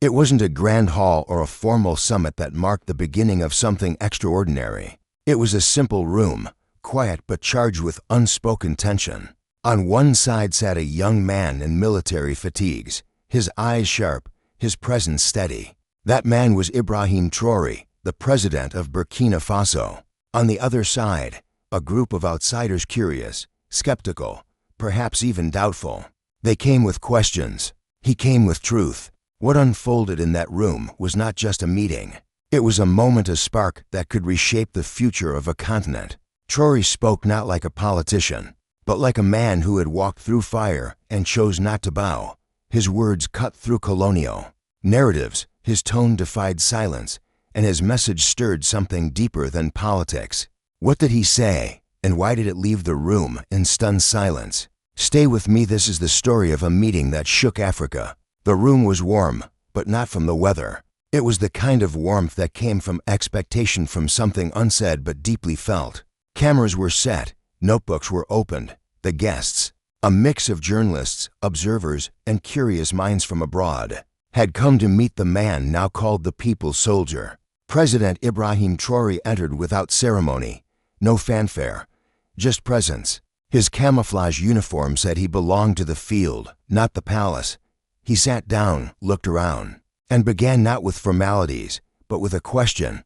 It wasn't a grand hall or a formal summit that marked the beginning of something extraordinary. It was a simple room, quiet but charged with unspoken tension. On one side sat a young man in military fatigues, his eyes sharp, his presence steady. That man was Ibrahim Traoré, the President of Burkina Faso. On the other side, a group of outsiders curious, skeptical, perhaps even doubtful. They came with questions. He came with truth. What unfolded in that room was not just a meeting. It was a moment, a spark that could reshape the future of a continent. Traoré spoke not like a politician, but like a man who had walked through fire and chose not to bow. His words cut through colonial narratives, his tone defied silence, and his message stirred something deeper than politics. What did he say, and why did it leave the room in stunned silence? Stay with me. This is the story of a meeting that shook Africa. The room was warm, but not from the weather. It was the kind of warmth that came from expectation, from something unsaid but deeply felt. Cameras were set, notebooks were opened. The guests, a mix of journalists, observers, and curious minds from abroad, had come to meet the man now called the People's Soldier. President Ibrahim Traoré entered without ceremony, no fanfare, just presence. His camouflage uniform said he belonged to the field, not the palace. He sat down, looked around, and began not with formalities, but with a question.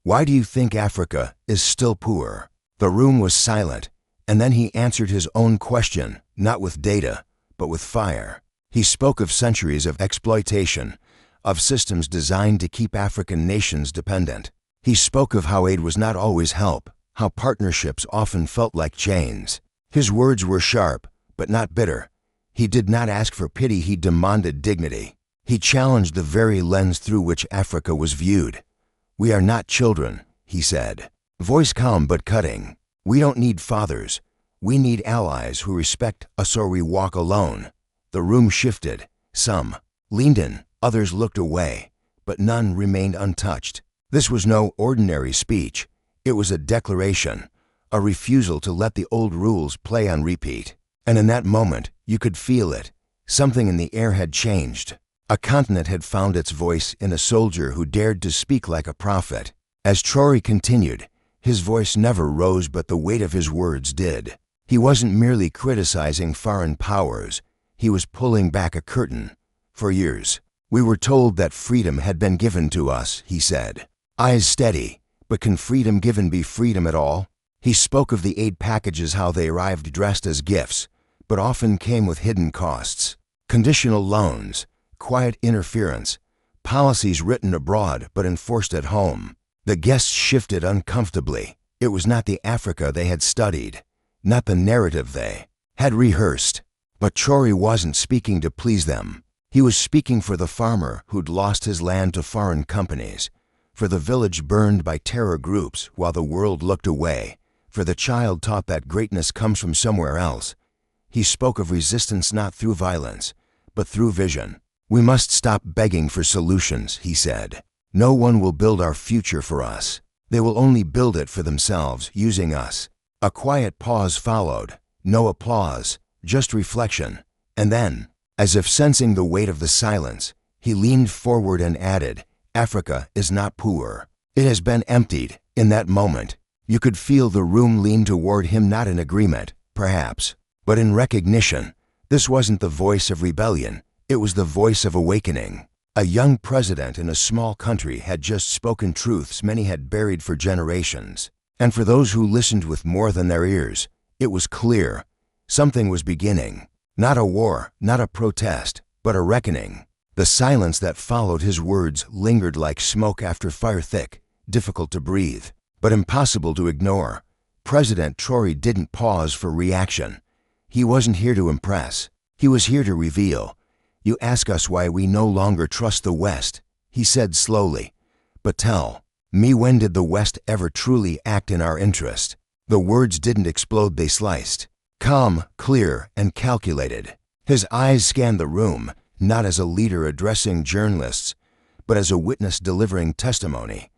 Why do you think Africa is still poor? The room was silent, and then he answered his own question, not with data, but with fire. He spoke of centuries of exploitation, of systems designed to keep African nations dependent. He spoke of how aid was not always help, how partnerships often felt like chains. His words were sharp, but not bitter. He did not ask for pity, he demanded dignity. He challenged the very lens through which Africa was viewed. We are not children, he said, voice calm but cutting. We don't need fathers. We need allies who respect us, or we walk alone. The room shifted. Some leaned in, others looked away, but none remained untouched. This was no ordinary speech. It was a declaration, a refusal to let the old rules play on repeat. And in that moment, you could feel it. Something in the air had changed. A continent had found its voice in a soldier who dared to speak like a prophet. As Traoré continued, his voice never rose, but the weight of his words did. He wasn't merely criticizing foreign powers. He was pulling back a curtain. For years, we were told that freedom had been given to us, he said. Eyes steady, but can freedom given be freedom at all? He spoke of the aid packages, how they arrived dressed as gifts, but often came with hidden costs. Conditional loans, quiet interference, policies written abroad but enforced at home. The guests shifted uncomfortably. It was not the Africa they had studied, not the narrative they had rehearsed. But Traoré wasn't speaking to please them. He was speaking for the farmer who'd lost his land to foreign companies, for the village burned by terror groups while the world looked away, for the child taught that greatness comes from somewhere else. He spoke of resistance not through violence, but through vision. We must stop begging for solutions, he said. No one will build our future for us. They will only build it for themselves, using us. A quiet pause followed. No applause, just reflection. And then, as if sensing the weight of the silence, he leaned forward and added, Africa is not poor. It has been emptied. In that moment, you could feel the room lean toward him, not in agreement, perhaps, but in recognition. This wasn't the voice of rebellion. It was the voice of awakening. A young president in a small country had just spoken truths many had buried for generations. And for those who listened with more than their ears, it was clear. Something was beginning. Not a war, not a protest, but a reckoning. The silence that followed his words lingered like smoke after fire, thick, difficult to breathe, but impossible to ignore. President Traoré didn't pause for reaction. He wasn't here to impress. He was here to reveal. You ask us why we no longer trust the West, he said slowly. But tell me, when did the West ever truly act in our interest? The words didn't explode, they sliced. Calm, clear, and calculated. His eyes scanned the room, not as a leader addressing journalists, but as a witness delivering testimony.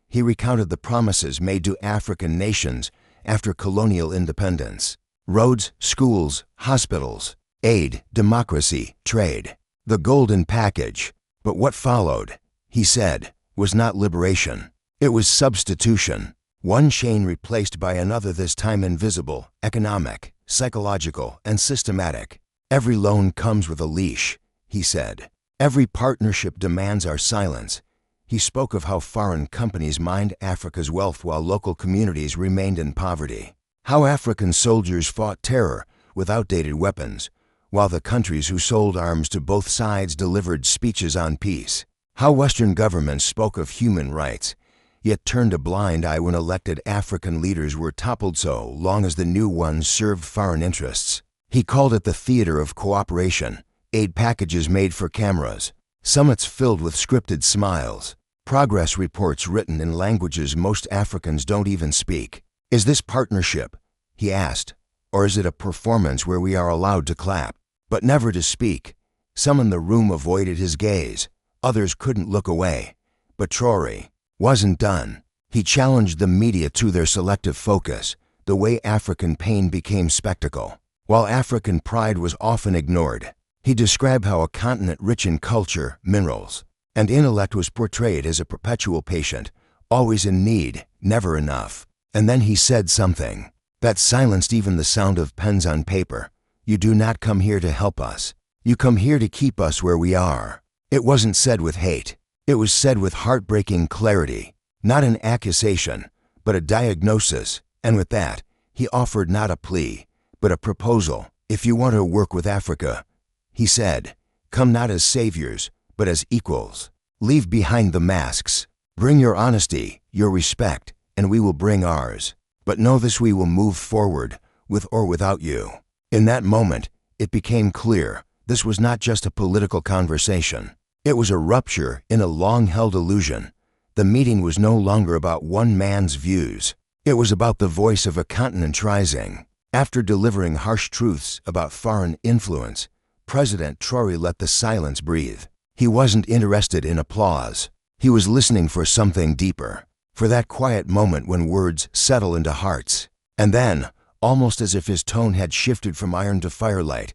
He recounted the promises made to African nations after colonial independence. Roads, schools, hospitals, aid, democracy, trade. The golden package. But what followed, he said, was not liberation. It was substitution. One chain replaced by another, this time invisible, economic, psychological, and systematic. Every loan comes with a leash, he said. Every partnership demands our silence. He spoke of how foreign companies mined Africa's wealth while local communities remained in poverty. How African soldiers fought terror with outdated weapons, while the countries who sold arms to both sides delivered speeches on peace. How Western governments spoke of human rights, yet turned a blind eye when elected African leaders were toppled so long as the new ones served foreign interests. He called it the theater of cooperation, aid packages made for cameras, summits filled with scripted smiles, progress reports written in languages most Africans don't even speak. Is this partnership, he asked, or is it a performance where we are allowed to clap, but never to speak? Some in the room avoided his gaze, others couldn't look away. But Traore wasn't done. He challenged the media to their selective focus, the way African pain became spectacle, while African pride was often ignored. He described how a continent rich in culture, minerals, and intellect was portrayed as a perpetual patient, always in need, never enough. And then he said something that silenced even the sound of pens on paper. You do not come here to help us. You come here to keep us where we are. It wasn't said with hate. It was said with heartbreaking clarity, not an accusation, but a diagnosis. And with that, he offered not a plea, but a proposal. If you want to work with Africa, he said, come not as saviors, but as equals. Leave behind the masks. Bring your honesty, your respect, and we will bring ours. But know this: we will move forward, with or without you. In that moment, it became clear this was not just a political conversation. It was a rupture in a long-held illusion. The meeting was no longer about one man's views. It was about the voice of a continent rising. After delivering harsh truths about foreign influence, President Traore let the silence breathe. He wasn't interested in applause. He was listening for something deeper, for that quiet moment when words settle into hearts. And then, almost as if his tone had shifted from iron to firelight,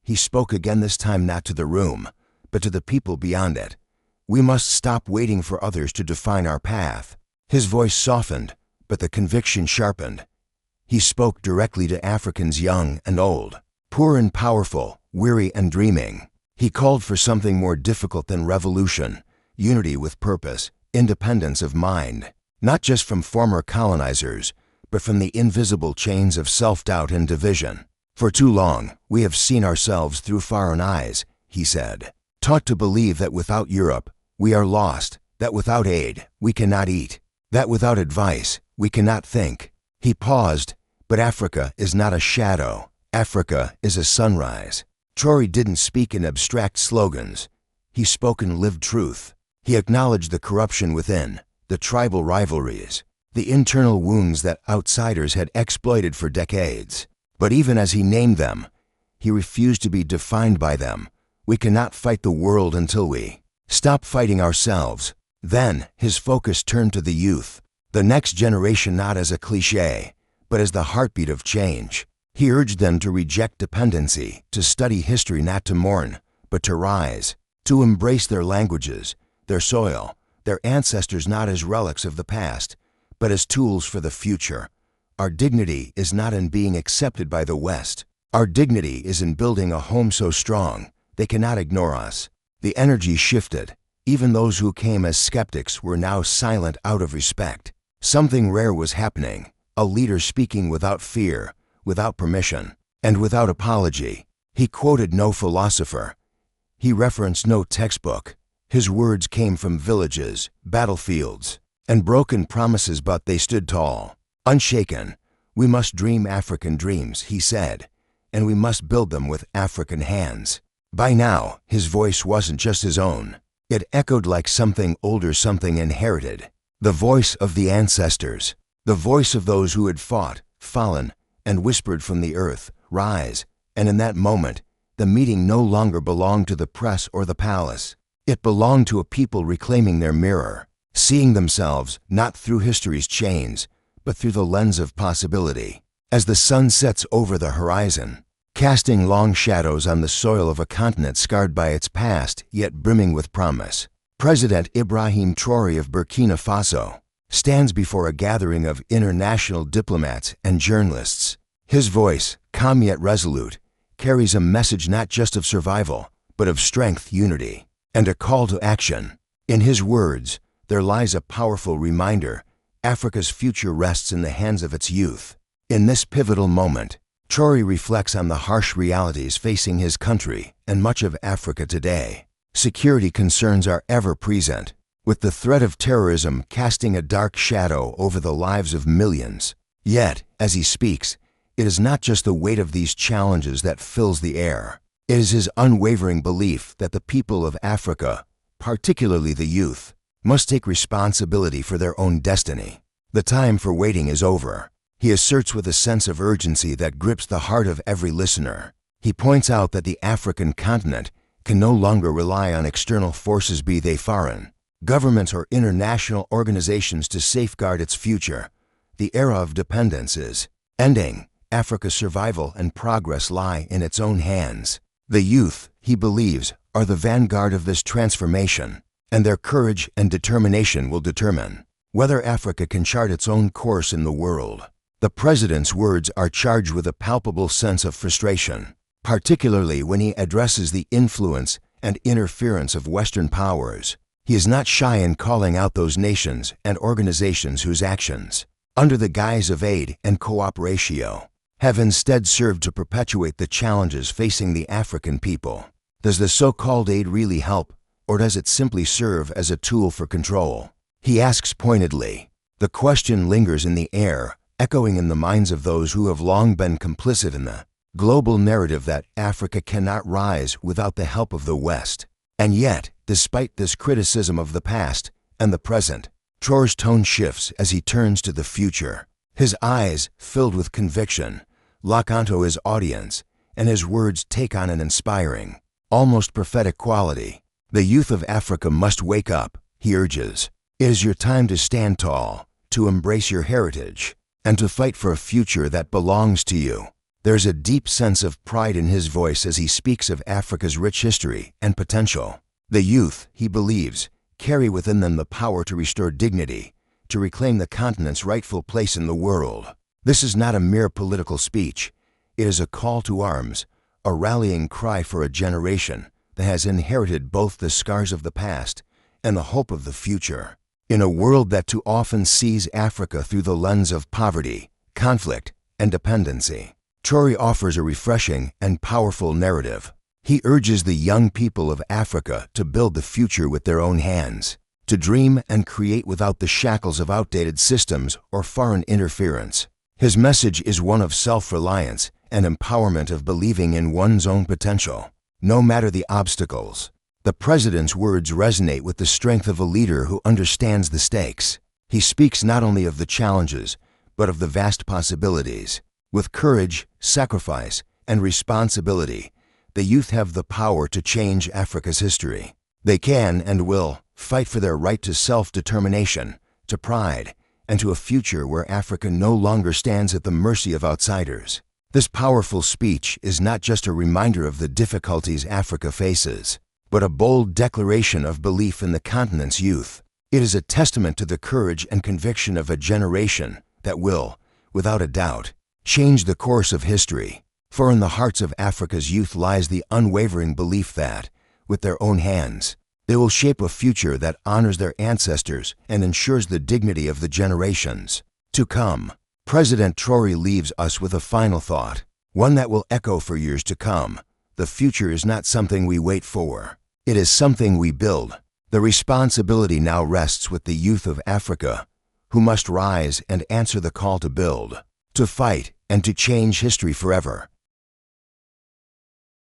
he spoke again, this time not to the room, but to the people beyond it. We must stop waiting for others to define our path. His voice softened, but the conviction sharpened. He spoke directly to Africans young and old, poor and powerful, weary and dreaming. He called for something more difficult than revolution: unity with purpose, independence of mind, not just from former colonizers, but from the invisible chains of self-doubt and division. For too long, we have seen ourselves through foreign eyes, he said, taught to believe that without Europe, we are lost, that without aid, we cannot eat, that without advice, we cannot think. He paused, but Africa is not a shadow. Africa is a sunrise. Traore didn't speak in abstract slogans. He spoke in lived truth. He acknowledged the corruption within, the tribal rivalries, the internal wounds that outsiders had exploited for decades. But even as he named them, he refused to be defined by them. We cannot fight the world until we stop fighting ourselves. Then his focus turned to the youth, the next generation, not as a cliché, but as the heartbeat of change. He urged them to reject dependency, to study history not to mourn, but to rise, to embrace their languages, their soil, their ancestors not as relics of the past, but as tools for the future. Our dignity is not in being accepted by the West. Our dignity is in building a home so strong they cannot ignore us. The energy shifted. Even those who came as skeptics were now silent out of respect. Something rare was happening, a leader speaking without fear, without permission, and without apology. He quoted no philosopher. He referenced no textbook. His words came from villages, battlefields, and broken promises, but they stood tall, unshaken. We must dream African dreams, he said, and we must build them with African hands. By now, his voice wasn't just his own. It echoed like something older, something inherited. The voice of the ancestors, the voice of those who had fought, fallen, and whispered from the earth, rise. And in that moment, the meeting no longer belonged to the press or the palace. It belonged to a people reclaiming their mirror, seeing themselves not through history's chains, but through the lens of possibility. As the sun sets over the horizon, casting long shadows on the soil of a continent scarred by its past, yet brimming with promise. President Ibrahim Traoré of Burkina Faso stands before a gathering of international diplomats and journalists. His voice, calm yet resolute, carries a message not just of survival, but of strength, unity, and a call to action. In his words, there lies a powerful reminder: Africa's future rests in the hands of its youth. In this pivotal moment, Traoré reflects on the harsh realities facing his country and much of Africa today. Security concerns are ever present, with the threat of terrorism casting a dark shadow over the lives of millions. Yet, as he speaks, it is not just the weight of these challenges that fills the air. It is his unwavering belief that the people of Africa, particularly the youth, must take responsibility for their own destiny. The time for waiting is over. He asserts with a sense of urgency that grips the heart of every listener. He points out that the African continent can no longer rely on external forces, be they foreign, governments or international organizations, to safeguard its future. The era of dependence is ending. Africa's survival and progress lie in its own hands. The youth, he believes, are the vanguard of this transformation, and their courage and determination will determine whether Africa can chart its own course in the world. The president's words are charged with a palpable sense of frustration, particularly when he addresses the influence and interference of Western powers. He is not shy in calling out those nations and organizations whose actions, under the guise of aid and cooperation, have instead served to perpetuate the challenges facing the African people. Does the so-called aid really help, or does it simply serve as a tool for control? He asks pointedly. The question lingers in the air, echoing in the minds of those who have long been complicit in the global narrative that Africa cannot rise without the help of the West. And yet, despite this criticism of the past and the present, Traoré's tone shifts as he turns to the future. His eyes, filled with conviction, lock onto his audience, and his words take on an inspiring, almost prophetic quality. The youth of Africa must wake up, he urges. It is your time to stand tall, to embrace your heritage, and to fight for a future that belongs to you. There's a deep sense of pride in his voice as he speaks of Africa's rich history and potential. The youth, he believes, carry within them the power to restore dignity, to reclaim the continent's rightful place in the world. This is not a mere political speech. It is a call to arms, a rallying cry for a generation that has inherited both the scars of the past and the hope of the future. In a world that too often sees Africa through the lens of poverty, conflict, and dependency, Traoré offers a refreshing and powerful narrative. He urges the young people of Africa to build the future with their own hands, to dream and create without the shackles of outdated systems or foreign interference. His message is one of self-reliance and empowerment, of believing in one's own potential, no matter the obstacles. The president's words resonate with the strength of a leader who understands the stakes. He speaks not only of the challenges, but of the vast possibilities. With courage, sacrifice, and responsibility, the youth have the power to change Africa's history. They can and will fight for their right to self-determination, to pride, and to a future where Africa no longer stands at the mercy of outsiders. This powerful speech is not just a reminder of the difficulties Africa faces, but a bold declaration of belief in the continent's youth. It is a testament to the courage and conviction of a generation that will, without a doubt, change the course of history. For in the hearts of Africa's youth lies the unwavering belief that, with their own hands, they will shape a future that honors their ancestors and ensures the dignity of the generations to come. President Traoré leaves us with a final thought, one that will echo for years to come. The future is not something we wait for. It is something we build. The responsibility now rests with the youth of Africa, who must rise and answer the call to build, to fight, and to change history forever.